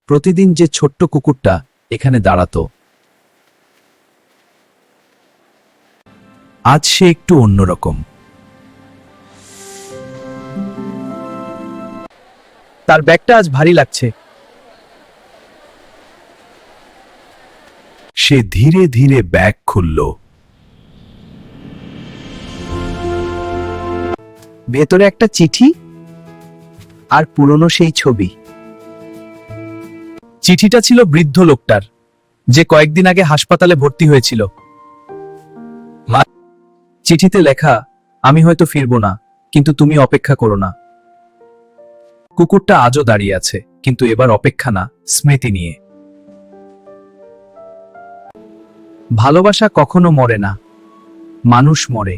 প্রতিদিন যে ছোট্ট কুকুরটা এখানে দাঁড়াতো, আজ সে একটু অন্যরকম। তার ব্যাগটা আজ ভারী লাগছে। সে ধীরে ধীরে ব্যাগ খুলল। ভেতরে একটা চিঠি আর পুরনো সেই ছবি। চিঠিটা ছিল বৃদ্ধ লোকটার, যে কয়েকদিন আগে হাসপাতালে ভর্তি হয়েছিল। চিঠিতে লেখা, আমি হয়তো ফিরবো না, কিন্তু তুমি অপেক্ষা করো না। কুকুরটা আজও দাঁড়িয়ে আছে, কিন্তু এবার অপেক্ষা না, স্মৃতি নিয়ে। ভালোবাসা কখনো মরে না, মানুষ মরে।